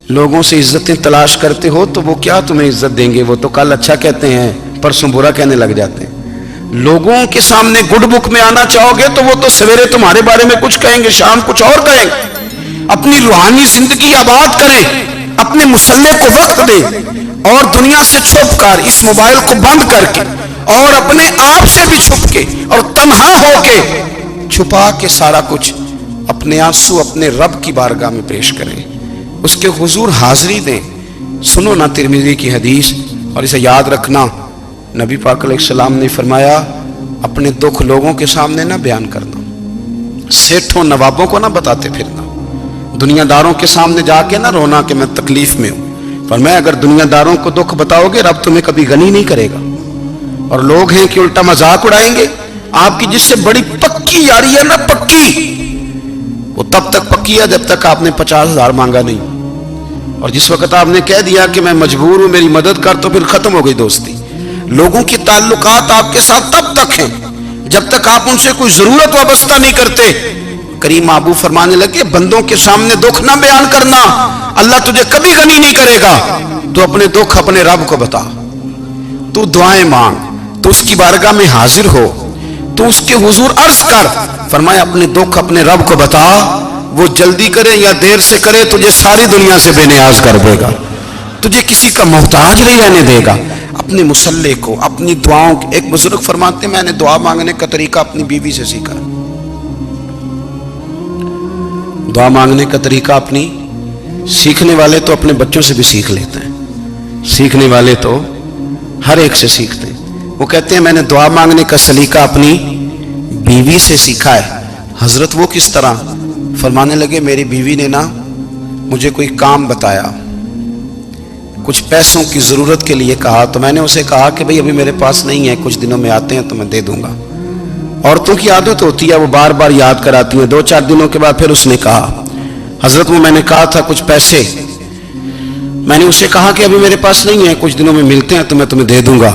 لوگوں سے عزتیں تلاش کرتے ہو تو وہ کیا تمہیں عزت دیں گے؟ وہ تو کل اچھا کہتے ہیں، پرسوں برا کہنے لگ جاتے ہیں۔ لوگوں کے سامنے گڈ بک میں آنا چاہو گے تو وہ تو سویرے تمہارے بارے میں کچھ کہیں گے، شام کچھ اور کہیں گے۔ اپنی روحانی زندگی آباد کریں، اپنے مسلح کو وقت دیں، اور دنیا سے چھپ کر، اس موبائل کو بند کر کے، اور اپنے آپ سے بھی چھپ کے اور تنہا ہو کے، چھپا کے سارا کچھ اپنے آنسو اپنے رب کی بارگاہ میں پیش کریں، اس کے حضور حاضری دیں۔ سنو نا ترمذی کی حدیث، اور اسے یاد رکھنا، نبی پاک علیہ السلام نے فرمایا اپنے دکھ لوگوں کے سامنے نہ بیان کرنا، سیٹھوں نوابوں کو نہ بتاتے پھرنا، دنیا داروں کے سامنے جا کے نہ رونا کہ میں تکلیف میں ہوں۔ فرمایا اگر دنیا داروں کو دکھ بتاؤ گے رب تمہیں کبھی غنی نہیں کرے گا، اور لوگ ہیں کہ الٹا مذاق اڑائیں گے۔ آپ کی جس سے بڑی پکی یاری ہے نا، پکی، وہ تب تک پکی ہے جب تک آپ نے 50,000 مانگا نہیں، اور جس وقت آپ نے کہہ دیا کہ میں مجبور ہوں میری مدد کر، تو پھر ختم ہو گئی دوستی۔ لوگوں کی تعلقات آپ کے ساتھ تب تک ہیں جب تک آپ ان سے کوئی ضرورت وابستہ نہیں کرتے۔ کریم محبوب فرمانے لگے بندوں کے سامنے دکھ نہ بیان کرنا، اللہ تجھے کبھی غنی نہیں کرے گا۔ تو اپنے دکھ اپنے رب کو بتا، تو دعائیں مانگ، تو اس کی بارگاہ میں حاضر ہو، تو اس کے حضور عرض کر۔ فرمایا اپنے دکھ اپنے رب کو بتا، وہ جلدی کرے یا دیر سے کرے تجھے ساری دنیا سے بے نیاز کر دے گا، تجھے کسی کا محتاج نہیں رہنے دے گا۔ اپنے مسلح کو، اپنی دعاؤں، ایک بزرگ فرماتے ہیں میں نے دعا مانگنے کا طریقہ اپنی بیوی سے سیکھا، دعا مانگنے کا طریقہ اپنی، سیکھنے والے تو اپنے بچوں سے بھی سیکھ لیتے ہیں، سیکھنے والے تو ہر ایک سے سیکھتے ہیں۔ وہ کہتے ہیں میں نے دعا مانگنے کا سلیقہ اپنی بیوی سے سیکھا ہے۔ حضرت وہ کس طرح؟ فرمانے لگے میری بیوی نے نا مجھے کوئی کام بتایا، کچھ پیسوں کی ضرورت کے لیے کہا، تو میں نے اسے کہا کہ بھئی ابھی میرے پاس نہیں ہے، کچھ دنوں میں آتے ہیں تو میں دے دوں گا۔ عورتوں کی عادت ہوتی ہے وہ بار بار یاد کراتی ہیں، 2-4 دنوں کے بعد پھر اس نے کہا حضرت وہ میں نے کہا تھا کچھ پیسے، میں نے اسے کہا کہ ابھی میرے پاس نہیں ہے، کچھ دنوں میں ملتے ہیں تو میں تمہیں دے دوں گا۔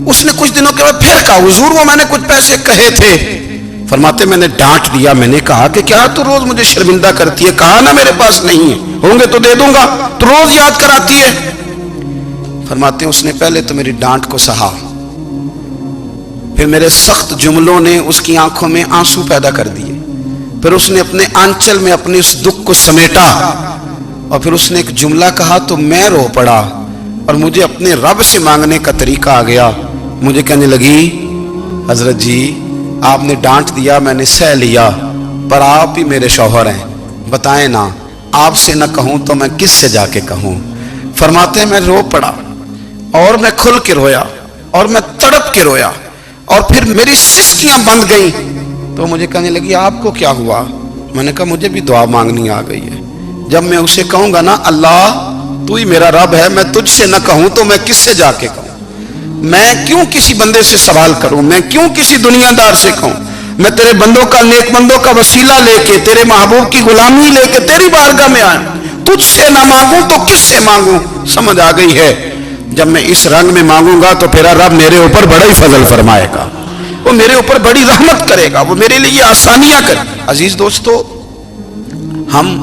اس نے کچھ دنوں کے بعد پھر کہا حضور وہ میں نے کچھ پیسے کہے تھے۔ فرماتے میں نے ڈانٹ دیا، میں نے کہا کہ کیا تو روز مجھے شرمندہ کرتی ہے، کہا نا میرے پاس نہیں ہے، ہوں گے تو دے دوں گا، تو روز یاد کراتی ہے۔ فرماتے ہیں اس نے پہلے تو میری ڈانٹ کو سہا، پھر میرے سخت جملوں نے اس کی آنکھوں میں آنسو پیدا کر دیے، پھر اس نے اپنے آنچل میں اپنے اس دکھ کو سمیٹا، اور پھر اس نے ایک جملہ کہا تو میں رو پڑا، اور مجھے اپنے رب سے مانگنے کا طریقہ آ گیا۔ مجھے کہنے لگی حضرت جی آپ نے ڈانٹ دیا میں نے سہ لیا، پر آپ ہی میرے شوہر ہیں، بتائیں نا آپ سے نہ کہوں تو میں کس سے جا کے کہوں۔ فرماتے ہیں میں رو پڑا، اور میں کھل کے رویا، اور میں تڑپ کے رویا، اور پھر میری سسکیاں بند گئیں۔ تو مجھے کہنے لگی آپ کو کیا ہوا؟ میں نے کہا مجھے بھی دعا مانگنی آ گئی ہے، جب میں اسے کہوں گا نا اللہ تو ہی میرا رب ہے، میں تجھ سے نہ کہوں تو میں کس سے جا کے کہوں؟ میں کیوں کسی بندے سے سوال کروں؟ میں کیوں کسی دنیا دار سے کہوں؟ میں تیرے بندوں کا، نیک بندوں کا وسیلہ لے کے، تیرے محبوب کی غلامی لے کے تیری بارگاہ میں آیا، تجھ سے نہ مانگوں تو کس سے مانگوں؟ سمجھ آ گئی ہے؟ جب میں اس رنگ میں مانگوں گا تو پھر رب میرے اوپر بڑا ہی فضل فرمائے گا، وہ میرے اوپر بڑی رحمت کرے گا، وہ میرے لیے آسانیاں کرے گا۔ عزیز دوستو ہم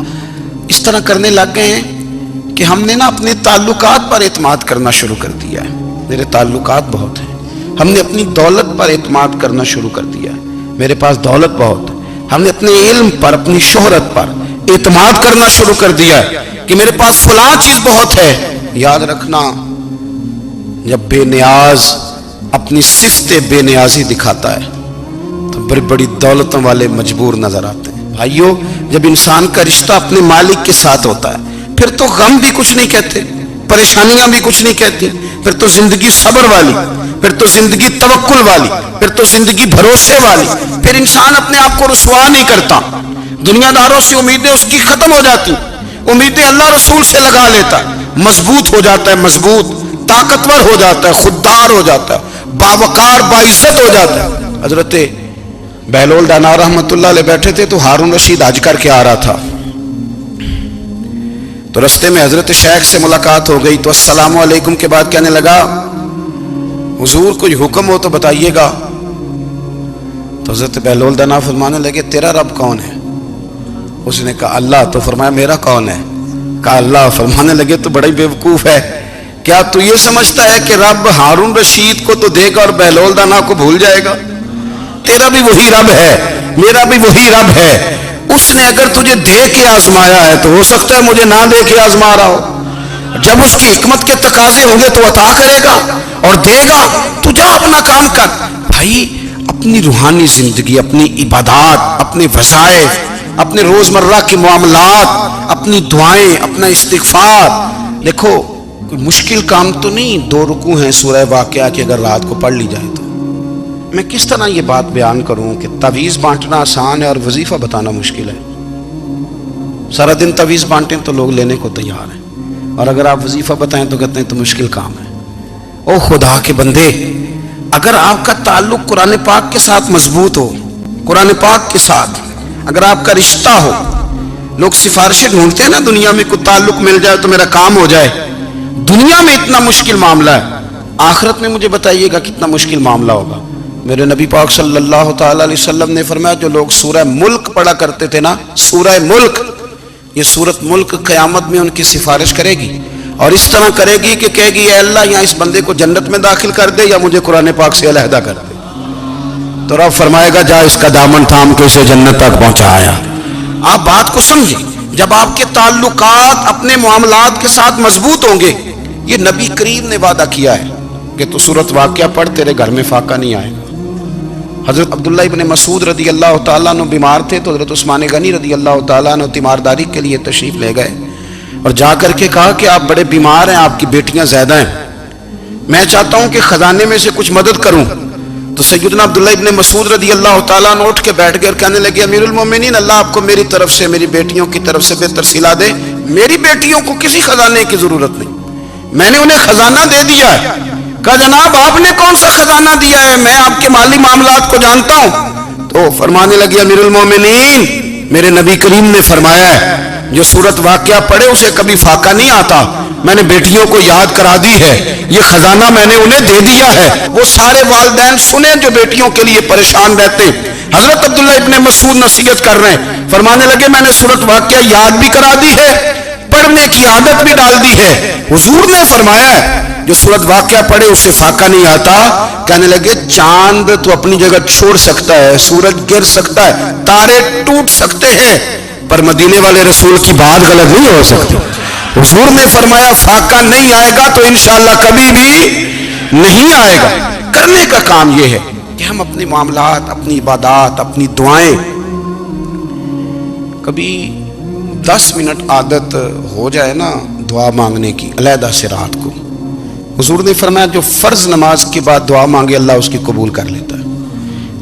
اس طرح کرنے لگ گئے ہیں کہ ہم نے نا اپنے تعلقات پر اعتماد کرنا شروع کر دیا ہے۔ میرے تعلقات بہت ہیں، ہم نے اپنی دولت پر اعتماد کرنا شروع کر دیا ہے، میرے پاس دولت بہت ہے، ہم نے اپنے علم پر، اپنی شہرت پر اعتماد کرنا شروع کر دیا ہے کہ میرے پاس فلاں چیز بہت ہے۔ یاد رکھنا جب بے نیاز اپنی صفت بے نیازی دکھاتا ہے تو بڑی بڑی دولتوں والے مجبور نظر آتے ہیں۔ بھائیو جب انسان کا رشتہ اپنے مالک کے ساتھ ہوتا ہے پھر تو غم بھی کچھ نہیں کہتے، پریشانیاں بھی کچھ نہیں کہتی، پھر تو زندگی صبر والی، پھر تو زندگی توکل والی، پھر تو زندگی بھروسے والی، پھر انسان اپنے آپ کو رسوا نہیں کرتا، دنیا داروں سے امیدیں اس کی ختم ہو جاتی، امیدیں اللہ رسول سے لگا لیتا ہے، مضبوط ہو جاتا ہے، مضبوط، طاقتور ہو جاتا ہے، خوددار ہو جاتا ہے، باوقار باعزت ہو جاتا ہے۔ حضرت بہلول ڈانا رحمت اللہ علیہ بیٹھے تھے تو ہارون رشید حج کر کے آ رہا تھا، تو رستے میں حضرت شیخ سے ملاقات ہو گئی، تو السلام علیکم کے بعد کہنے لگا حضور کوئی حکم ہو تو بتائیے گا۔ تو حضرت بہلول ڈانا فرمانے لگے تیرا رب کون ہے؟ اس نے کہا اللہ۔ تو فرمایا میرا کون ہے؟ کہا اللہ, فرمانے لگے تو بڑا ہی بیوقوف ہے, کیا تو یہ سمجھتا ہے کہ رب ہارون رشید کو تو دے گا اور بہلول دانا کو بھول جائے گا؟ تیرا بھی وہی رب ہے, میرا بھی وہی رب ہے. اس نے اگر تجھے دے کے آزمایا ہے تو ہو سکتا ہے مجھے نہ دے کے آزما رہا ہو. جب اس کی حکمت کے تقاضے ہوں گے تو عطا کرے گا اور دے گا. تو جا اپنا کام کر. بھائی اپنی روحانی زندگی, اپنی عبادات, اپنے وظائف, اپنے روزمرہ کے معاملات, اپنی دعائیں, اپنا استغفار. دیکھو کوئی مشکل کام تو نہیں, 2 رکوع ہیں سورہ واقعہ کی, اگر رات کو پڑھ لی جائے تو. میں کس طرح یہ بات بیان کروں کہ تعویذ بانٹنا آسان ہے اور وظیفہ بتانا مشکل ہے. سارا دن تعویذ بانٹیں تو لوگ لینے کو تیار ہیں, اور اگر آپ وظیفہ بتائیں تو کہتے ہیں تو مشکل کام ہے. او خدا کے بندے, اگر آپ کا تعلق قرآن پاک کے ساتھ مضبوط ہو, قرآن پاک کے ساتھ اگر آپ کا رشتہ ہو, لوگ سفارشیں ڈھونڈتے ہیں نا دنیا میں, کوئی تعلق مل جائے تو میرا کام ہو جائے. دنیا میں اتنا مشکل معاملہ ہے, آخرت میں مجھے بتائیے گا کتنا مشکل معاملہ ہوگا. میرے نبی پاک صلی اللہ تعالی علیہ وسلم نے فرمایا جو لوگ سورہ ملک پڑھا کرتے تھے نا, سورہ ملک, یہ سورت ملک قیامت میں ان کی سفارش کرے گی, اور اس طرح کرے گی کہ کہے گی اے اللہ یا اس بندے کو جنت میں داخل کر دے یا مجھے قرآن پاک سے علیحدہ کر دے. تو رب فرمائے گا جا اس کا دامن تھام کے اسے جنت تک پہنچایا. آپ بات کو سمجھیں, جب آپ کے تعلقات اپنے معاملات کے ساتھ مضبوط ہوں گے, یہ نبی کریم نے وعدہ کیا ہے کہ تو سورت واقعہ پڑھ تیرے گھر میں فاقہ نہیں آئے گا. حضرت عبداللہ ابن مسعود رضی اللہ تعالیٰ عنہ بیمار تھے تو حضرت عثمان غنی رضی اللہ تعالیٰ عنہ تیمارداری کے لیے تشریف لے گئے, اور جا کر کے کہا کہ آپ بڑے بیمار ہیں, آپ کی بیٹیاں زیادہ ہیں, میں چاہتا ہوں کہ خزانے میں سے کچھ مدد کروں. تو سیدنا عبداللہ ابن مسعود رضی اللہ تعالیٰ عنہ اٹھ کے بیٹھ گئے اور کہنے لگے امیر المومنین, اللہ آپ کو میری طرف سے, میری بیٹیوں کی طرف سے بہتر صلہ دے. میری بیٹیوں کو کسی خزانے کی ضرورت نہیں, میں نے انہیں خزانہ دے دیا ہے. کہا جناب آپ نے کون سا خزانہ دیا ہے, میں آپ کے مالی معاملات کو جانتا ہوں. تو فرمانے لگے امیر المومنین, میرے نبی کریم نے فرمایا ہے جو سورت واقعہ پڑھے اسے کبھی فاقہ نہیں آتا, میں نے بیٹیوں کو یاد کرا دی ہے, یہ خزانہ میں نے انہیں دے دیا ہے. وہ سارے والدین سنیں جو بیٹیوں کے لیے پریشان رہتے. حضرت عبداللہ ابن مسعود نصیحت کر رہے ہیں, فرمانے لگے میں نے سورت واقعہ یاد بھی کرا دی ہے, پڑھنے کی عادت بھی ڈال دی ہے. حضور نے فرمایا ہے جو سورت واقعہ پڑھے اسے فاقہ نہیں آتا. کہنے لگے چاند تو اپنی جگہ چھوڑ سکتا ہے, سورج گر سکتا ہے, تارے ٹوٹ سکتے ہیں, پر مدینے والے رسول کی بات غلط نہیں ہو سکتی. حضور نے فرمایا فاقہ نہیں آئے گا تو انشاءاللہ کبھی بھی نہیں آئے گا. کرنے کا کام یہ ہے کہ ہم اپنے معاملات, اپنی عبادات, اپنی دعائیں, کبھی 10 منٹ عادت ہو جائے نا دعا مانگنے کی علیحدہ سے رات کو. حضور نے فرمایا جو فرض نماز کے بعد دعا مانگے اللہ اس کی قبول کر لیتا ہے.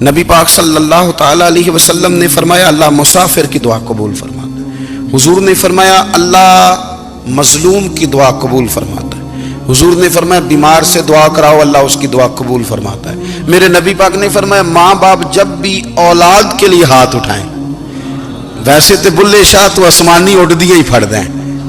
نبی پاک صلی اللہ تعالی علیہ وسلم نے فرمایا اللہ مسافر کی دعا قبول فرماتا ہے. حضور نے فرمایا اللہ مظلوم کی دعا قبول فرماتا ہے. حضور نے فرمایا بیمار سے دعا کراؤ اللہ اس کی دعا قبول فرماتا ہے. میرے نبی پاک نے فرمایا ماں باپ جب بھی اولاد کے لیے ہاتھ اٹھائیں, ویسے تو بلے شاہ تو آسمانی اڑ دیے ہی پھڑ دیں,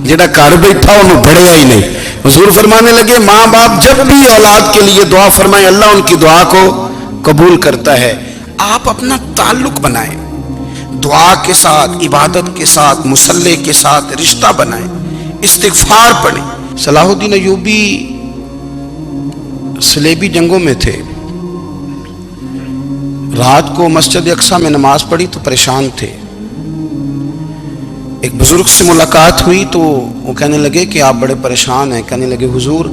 جہاں گھر بیٹھا انہوں بڑھیا ہی نہیں. حضور فرمانے لگے ماں باپ جب بھی اولاد کے لیے دعا فرمائیں اللہ ان کی دعا کو قبول کرتا ہے. آپ اپنا تعلق بنائیں دعا کے ساتھ, عبادت کے ساتھ, مصلی کے ساتھ رشتہ بنائیں, استغفار پڑھیں. صلاح الدین ایوبی صلیبی جنگوں میں تھے, رات کو مسجد اقصی میں نماز پڑھی تو پریشان تھے. ایک بزرگ سے ملاقات ہوئی تو وہ کہنے لگے کہ آپ بڑے پریشان ہیں. کہنے لگے حضور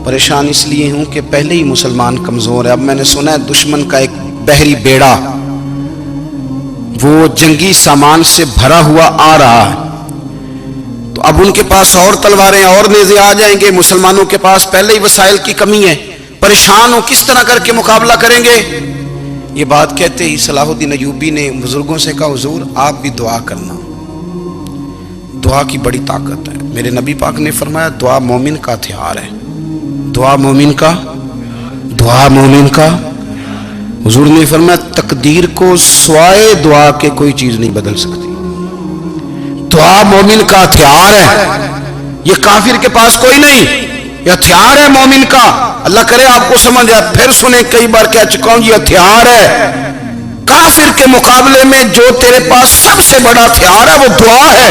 پریشان اس لیے ہوں کہ پہلے ہی مسلمان کمزور ہے, اب میں نے سنا ہے دشمن کا ایک بحری بیڑا وہ جنگی سامان سے بھرا ہوا آ رہا ہے, تو اب ان کے پاس اور تلواریں اور نیزے آ جائیں گے, مسلمانوں کے پاس پہلے ہی وسائل کی کمی ہے, پریشان ہو کس طرح کر کے مقابلہ کریں گے. یہ بات کہتے ہی صلاح الدین ایوبی نے بزرگوں سے کہا حضور آپ بھی دعا کرنا, دعا کی بڑی طاقت ہے. میرے نبی پاک نے فرمایا دعا مومن کا ہتھیار ہے, دعا مومن کا, دعا مومن کا. حضور نے فرمایا تقدیر کو سوائے دعا کے کوئی چیز نہیں بدل سکتی. دعا مومن کا ہتھیار ہے, یہ کافر کے پاس کوئی نہیں, یہ ہتھیار ہے مومن کا. اللہ کرے آپ کو سمجھ آئے, پھر سنیں کئی بار کہہ چکا ہوں یہ ہتھیار ہے. کافر کے مقابلے میں جو تیرے پاس سب سے بڑا ہتھیار ہے وہ دعا ہے.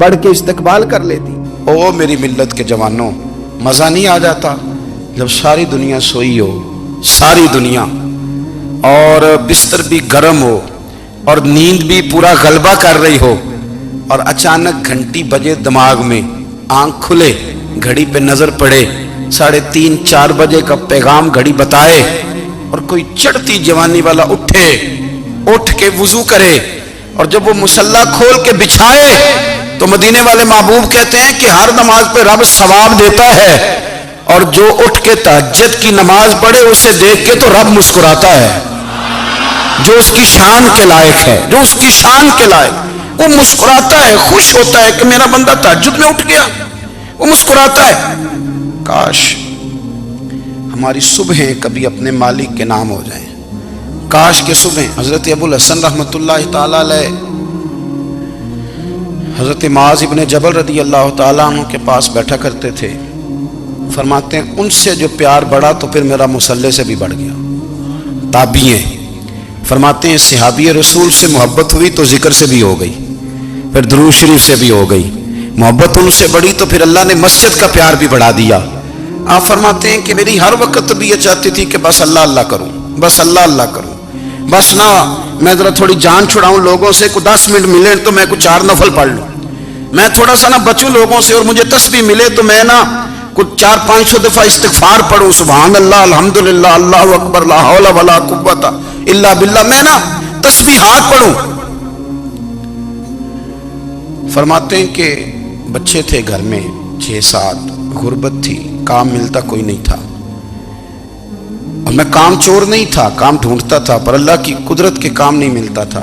بڑھ کے استقبال کر لیتی. او میری ملت کے جوانوں, مزہ نہیں آ جاتا جب ساری دنیا سوئی ہو, ساری دنیا, اور بستر بھی گرم ہو اور نیند بھی پورا غلبہ کر رہی ہو, اور اچانک گھنٹی بجے دماغ میں, آنکھ کھلے, گھڑی پہ نظر پڑے, 3:30-4 بجے کا پیغام گھڑی بتائے, اور کوئی چڑھتی جوانی والا اٹھ کے وضو کرے, اور جب وہ مصلی کھول کے بچھائے تو مدینے والے محبوب کہتے ہیں کہ ہر نماز پہ رب ثواب دیتا ہے, اور جو اٹھ کے تہجد کی نماز پڑھے اسے دیکھ کے تو رب مسکراتا ہے, جو اس کی شان کے لائق ہے, جو اس کی شان کے لائق, وہ مسکراتا ہے, خوش ہوتا ہے کہ میرا بندہ تہجد میں اٹھ گیا, وہ مسکراتا ہے. کاش ہماری صبحیں کبھی اپنے مالک کے نام ہو جائیں, کاش کے صبح. حضرت ابو الحسن رحمۃ اللہ تعالی علیہ حضرت معاذ ابن جبل رضی اللہ تعالیٰ عنہ کے پاس بیٹھا کرتے تھے. فرماتے ہیں ان سے جو پیار بڑھا تو پھر میرا مصلی سے بھی بڑھ گیا. تابعی ہیں, فرماتے ہیں صحابی رسول سے محبت ہوئی تو ذکر سے بھی ہو گئی, پھر درود شریف سے بھی ہو گئی. محبت ان سے بڑھی تو پھر اللہ نے مسجد کا پیار بھی بڑھا دیا. آپ فرماتے ہیں کہ میری ہر وقت طبیعت چاہتی تھی کہ بس اللہ اللہ کروں, بس اللہ اللہ کروں, بس نہ میں ذرا تھوڑی جان چھڑاؤں لوگوں سے, کو 10 منٹ ملے تو میں کچھ 4 نفل پڑھ لوں, میں تھوڑا سا نہ بچوں لوگوں سے, اور مجھے تسبیح ملے تو میں نہ کچھ 400-500 دفعہ استغفار پڑھوں, سبحان اللہ, الحمدللہ, اللہ اکبر, لا حول ولا قوت الا باللہ, میں نہ تسبیحات پڑھوں. فرماتے ہیں کہ بچے تھے گھر میں 6-7, غربت تھی, کام ملتا کوئی نہیں تھا, اور میں کام چور نہیں تھا, کام ڈھونڈتا تھا, پر اللہ کی قدرت کے کام نہیں ملتا تھا.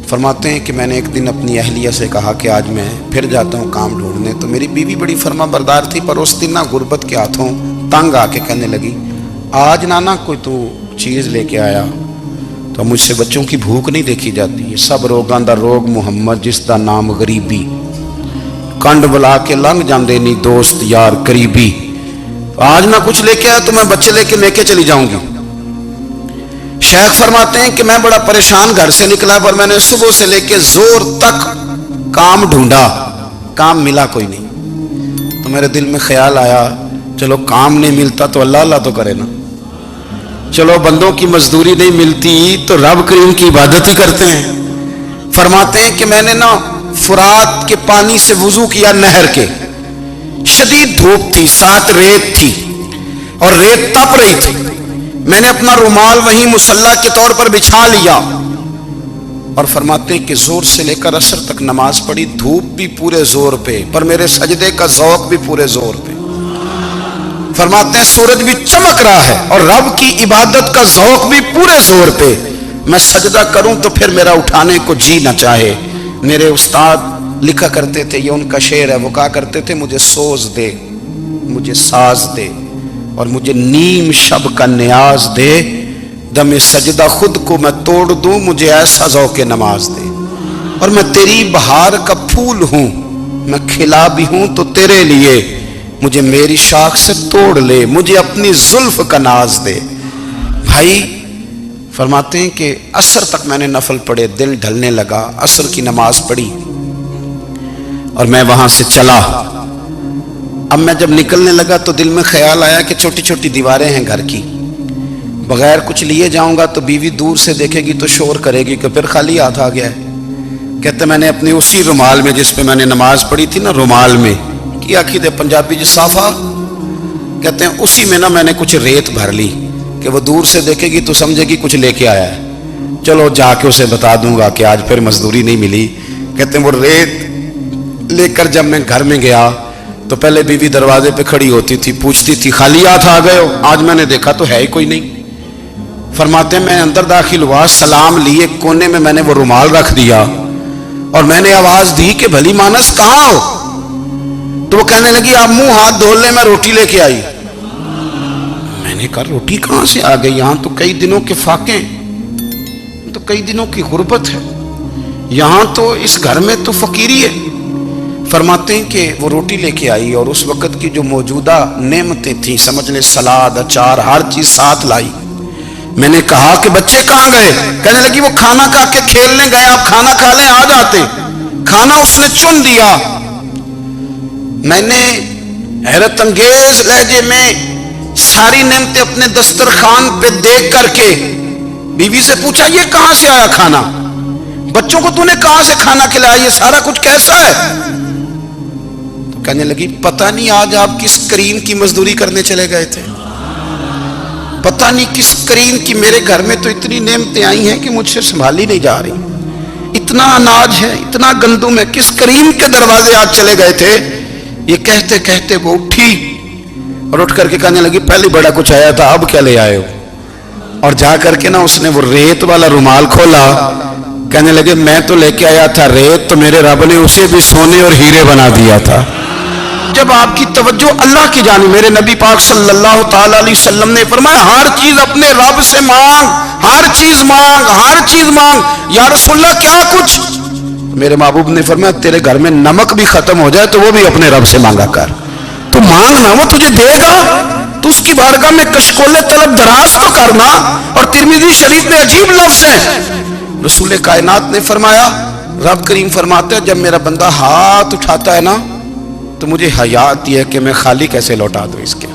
فرماتے ہیں کہ میں نے ایک دن اپنی اہلیہ سے کہا کہ آج میں پھر جاتا ہوں کام ڈھونڈنے. تو میری بیوی بڑی فرما بردار تھی, پر اس دن نہ غربت کے ہاتھوں تنگ آ کے کہنے لگی, آج نانا کوئی تو چیز لے کے آیا, تو مجھ سے بچوں کی بھوک نہیں دیکھی جاتی. سب روگاں دا روگ محمد, جس دا نام غریبی, کنڈ بلا کے لنگ جاندے نہیں دوست یار قریبی. آج نہ کچھ لے کے آیا تو میں بچے لے کے چلی جاؤں گی. شیخ فرماتے ہیں کہ میں بڑا پریشان گھر سے نکلا, پر میں نے صبح سے لے کے زور تک کام ڈھونڈا, کام ملا کوئی نہیں. تو میرے دل میں خیال آیا, چلو کام نہیں ملتا تو اللہ اللہ تو کرے نا, چلو بندوں کی مزدوری نہیں ملتی تو رب کریم کی عبادت ہی کرتے ہیں. فرماتے ہیں کہ میں نے نا فرات کے پانی سے وضو کیا, نہر کے, شدید دھوپ تھی, ساتھ ریت تھی, اور ریت تپ رہی تھی. میں نے اپنا رومال وہیں مصلی کے طور پر بچھا لیا, اور فرماتے ہیں کہ زور سے لے کر عصر تک نماز پڑھی, دھوپ بھی پورے زور پہ, پر میرے سجدے کا ذوق بھی پورے زور پہ. فرماتے ہیں سورج بھی چمک رہا ہے, اور رب کی عبادت کا ذوق بھی پورے زور پہ. میں سجدہ کروں تو پھر میرا اٹھانے کو جی نہ چاہے. میرے استاد لکھا کرتے تھے, یہ ان کا شعر ہے, وہ کہا کرتے تھے, مجھے سوز دے, مجھے ساز دے, اور مجھے نیم شب کا نیاز دے, دم سجدہ خود کو میں توڑ دوں, مجھے ایسا ذوق نماز دے. اور میں تیری بہار کا پھول ہوں, میں کھلا بھی ہوں تو تیرے لیے, مجھے میری شاخ سے توڑ لے, مجھے اپنی زلف کا ناز دے. بھائی فرماتے ہیں کہ عصر تک میں نے نفل پڑھے, دل ڈھلنے لگا, عصر کی نماز پڑھی, اور میں وہاں سے چلا. اب میں جب نکلنے لگا تو دل میں خیال آیا کہ چھوٹی چھوٹی دیواریں ہیں گھر کی, بغیر کچھ لیے جاؤں گا تو بیوی دور سے دیکھے گی تو شور کرے گی کہ پھر خالی ہاتھ آ گیا ہے. کہتے میں نے اپنے اسی رومال میں جس پہ میں نے نماز پڑھی تھی نا, رومال میں کی آخی دے پنجابی جی صافہ کہتے ہیں, اسی میں نا میں نے کچھ ریت بھر لی کہ وہ دور سے دیکھے گی تو سمجھے گی کچھ لے کے آیا ہے, چلو جا کے اسے بتا دوں گا کہ آج پھر مزدوری نہیں ملی. کہتے ہیں وہ ریت لے کر جب میں گھر میں گیا تو پہلے بیوی دروازے پہ کھڑی ہوتی تھی, پوچھتی تھی خالی ہاتھ آ گئے ہو, آج میں نے دیکھا تو ہے ہی کوئی نہیں. فرماتے ہیں میں اندر داخل ہوا, سلام لیے, کونے میں نے وہ رومال رکھ دیا, اور میں نے آواز دی کہ بھلی مانس کہاں ہو, تو وہ کہنے لگی آپ منہ ہاتھ دھو لیں, میں روٹی لے کے آئی. میں نے کہا روٹی کہاں سے آ گئی, یہاں تو کئی دنوں کے فاقے, تو کئی دنوں کی غربت ہے, یہاں تو اس گھر میں تو فقیری ہے. فرماتے ہیں کہ وہ روٹی لے کے آئی, اور اس وقت کی جو موجودہ نعمتیں تھیں, سمجھ لیں سلاد, اچار, ہر چیز ساتھ لائی. میں نے کہا کہ بچے کہاں گئے؟ کہنے لگی وہ کھانا کھا کے کھیلنے گئے، آپ کھانا کھا لیں آ جاتے۔ کھانا اس نے چن دیا۔ میں نے حیرت انگیز لہجے میں ساری نعمتیں اپنے دسترخوان پہ دیکھ کر کے بیوی سے پوچھا یہ کہاں سے آیا کھانا؟ بچوں کو تو نے کہاں سے کھانا کھلایا؟ یہ سارا کچھ کیسا ہے؟ تو کہنے لگی پتہ نہیں آج آپ کس کریم کی مزدوری کرنے چلے گئے تھے، پتہ نہیں کس کریم کی، میرے گھر میں تو اتنی نعمتیں آئی ہیں کہ مجھ سے سنبھالی نہیں جا رہی، اتنا اناج ہے، اتنا گندم ہے، کس کریم کے دروازے آج چلے گئے تھے؟ یہ کہتے کہتے وہ اٹھی اور اٹھ کر کے کہنے لگی پہلے بڑا کچھ آیا تھا، اب کیا لے آئے ہو؟ اور جا کر کے نا اس نے وہ ریت والا رومال کھولا، کہنے لگے میں تو لے کے آیا تھا ریت، تو میرے رب نے اسے بھی سونے اور ہیرے بنا دیا تھا۔ جب آپ کی توجہ اللہ کی جانب، میرے نبی پاک صلی اللہ تعالی علیہ وسلم نے فرمایا ہر چیز اپنے رب سے مانگ، ہر چیز مانگ، ہر چیز مانگ۔ یا رسول اللہ کیا کچھ؟ میرے محبوب نے فرمایا تیرے گھر میں نمک بھی ختم ہو جائے تو وہ بھی اپنے رب سے مانگا کر، تو مانگنا وہ تجھے دے گا، تو اس کی بارگاہ میں کشکول طلب دراز تو کرنا۔ اور ترمذی شریف میں عجیب لفظ ہے، رسول کائنات نے فرمایا، رب کریم فرماتا ہے جب میرا بندہ ہاتھ اٹھاتا ہے نا تو مجھے حیا آتی ہے کہ میں خالی کیسے لوٹا دوں اس کے۔